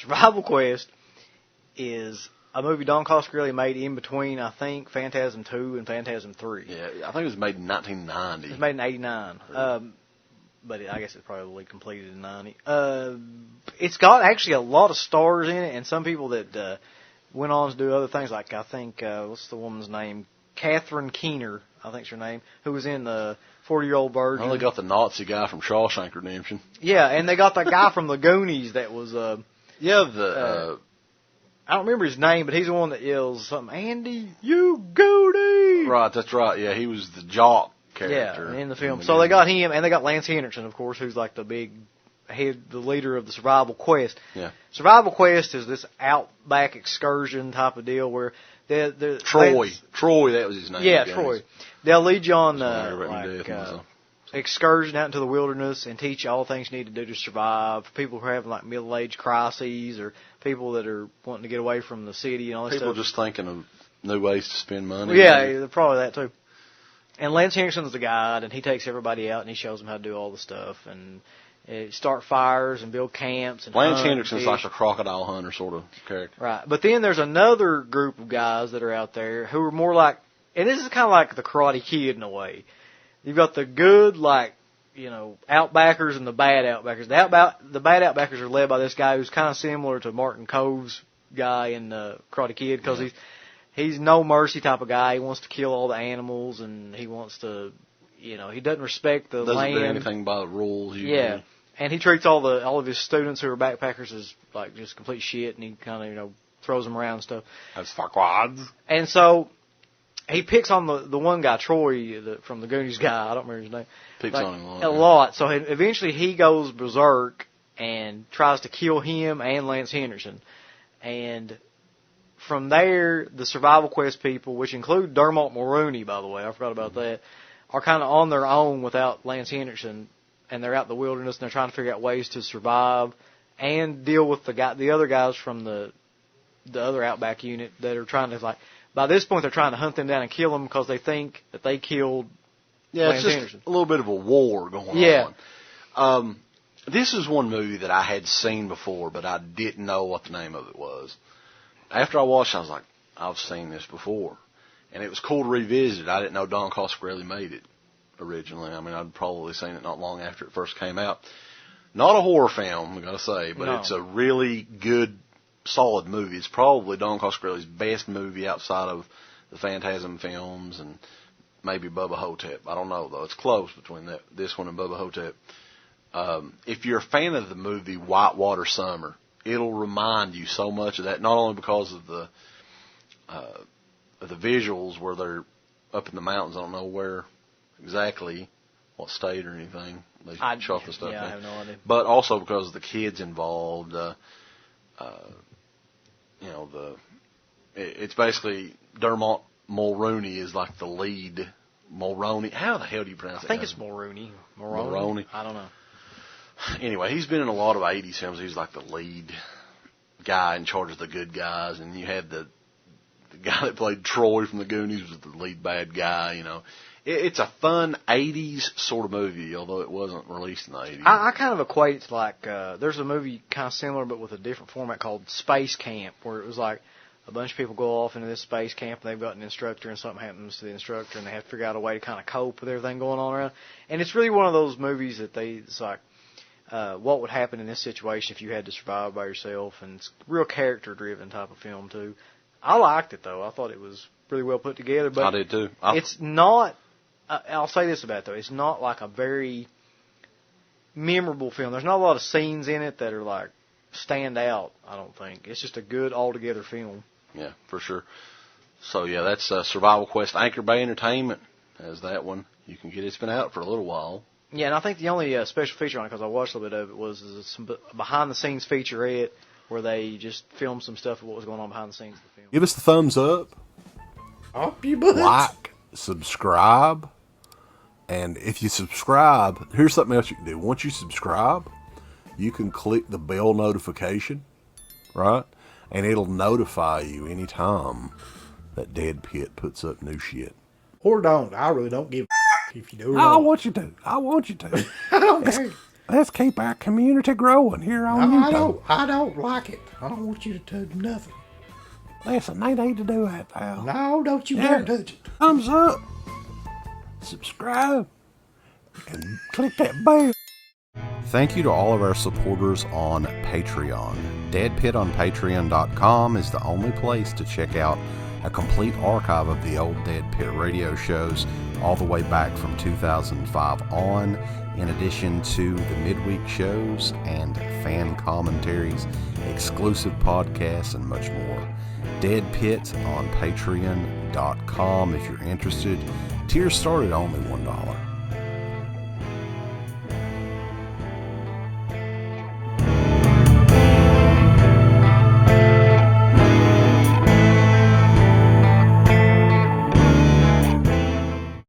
Survival Quest is a movie Don Coscarelli made in between, I think, Phantasm 2 and Phantasm 3. Yeah, I think it was made in 1990. It was made in 89. But I guess it probably completed in 90. It's got actually a lot of stars in it, and some people that went on to do other things, like I think, what's the woman's name? Catherine Keener, I think's her name, who was in the 40-Year-Old Virgin. Well, they got the Nazi guy from Shawshank Redemption. Yeah, and they got that guy from the Goonies that was... I don't remember his name, but he's the one that yells something, Andy, you Goody! Right, that's right. Yeah, he was the jock character. Yeah, in the film. So they got him, and they got Lance Henriksen, of course, who's like the big head, the leader of the Survival Quest. Yeah. Survival Quest is this outback excursion type of deal where they're Troy, that was his name. Yeah, Troy. They'll lead you on excursion out into the wilderness and teach you all the things you need to do to survive. People who are having like middle-age crises, or people that are wanting to get away from the city and all that stuff. People just thinking of new ways to spend money. Yeah, probably that too. And Lance Henriksen's the guide, and he takes everybody out and he shows them how to do all the stuff and start fires and build camps. And Lance Henriksen's like a crocodile hunter sort of character. Right. But then there's another group of guys that are out there who are more like, and this is kind of like the Karate Kid in a way. You've got the good, like, outbackers and the bad outbackers. The bad outbackers are led by this guy who's kind of similar to Martin Cove's guy in Karate Kid, because he's no mercy type of guy. He wants to kill all the animals, and he wants to, he doesn't respect the land. Doesn't do anything by the rules. Yeah, and he treats all of his students who are backpackers as like just complete shit, and he kind of throws them around and stuff. That's fuckwads. And so he picks on the one guy, Troy, from the Goonies guy. I don't remember his name. Picks on him a lot. So eventually he goes berserk and tries to kill him and Lance Henriksen. And from there, the Survival Quest people, which include Dermot Mulroney, by the way, I forgot about that, are kind of on their own without Lance Henriksen, and they're out in the wilderness and they're trying to figure out ways to survive and deal with the other guys from the other Outback unit that are trying to by this point, they're trying to hunt them down and kill them because they think that they killed Lance it's Henriksen. A little bit of a war going on. This is one movie that I had seen before, but I didn't know what the name of it was. After I watched it, I was like, I've seen this before. And it was cool to revisit. I didn't know Don Coscarelli made it originally. I mean, I'd probably seen it not long after it first came out. Not a horror film, I gotta say, but It's a really good, solid movie. It's probably Don Coscarelli's best movie outside of the Phantasm films and maybe Bubba Hotep. I don't know, though. It's close between this one and Bubba Hotep. If you're a fan of the movie Whitewater Summer, it'll remind you so much of that, not only because of the visuals where they're up in the mountains. I don't know where exactly, what state or anything they shot the stuff in. I have no idea. But also because of the kids involved. It's basically Dermot Mulroney is like the lead. Mulroney. How the hell do you pronounce it? I think it's Mulroney. Mulroney. I don't know. Anyway, he's been in a lot of 80s films. He's like the lead guy in charge of the good guys. And you had the guy that played Troy from the Goonies was the lead bad guy, It's a fun 80s sort of movie, although it wasn't released in the 80s. I kind of equate it to like, there's a movie kind of similar but with a different format called Space Camp, where it was like a bunch of people go off into this space camp and they've got an instructor and something happens to the instructor and they have to figure out a way to kind of cope with everything going on around. And it's really one of those movies that it's like, what would happen in this situation if you had to survive by yourself, and it's real character-driven type of film, too. I liked it, though. I thought it was really well put together. But I did, too. It's not, I'll say this about it, though. It's not like a very memorable film. There's not a lot of scenes in it that are, like, stand out, I don't think. It's just a good, all-together film. Yeah, for sure. So, yeah, that's Survival Quest. Anchor Bay Entertainment has that one. You can get it. It's been out for a little while. Yeah, and I think the only special feature on it, because I watched a little bit of it, was some behind-the-scenes featurette where they just filmed some stuff of what was going on behind the scenes of the film. Give us the thumbs up. Up your butt. Like, subscribe. And if you subscribe, here's something else you can do. Once you subscribe, you can click the bell notification, right? And it'll notify you anytime that Dead Pit puts up new shit. Or don't. I really don't give a if you do or I not. want you to. I want you to. I don't care. Let's keep our community growing here on YouTube. I don't like it. I don't want you to touch nothing. Listen, they need to do that, pal. No, don't you dare touch it. Thumbs up. Subscribe. And click that bell. Thank you to all of our supporters on Patreon. DEADPIT on Patreon.com is the only place to check out a complete archive of the old DEADPIT radio shows all the way back from 2005 on, in addition to the midweek shows and fan commentaries, exclusive podcasts, and much more. DEADPIT on Patreon.com if you're interested. Tiers start at only $1.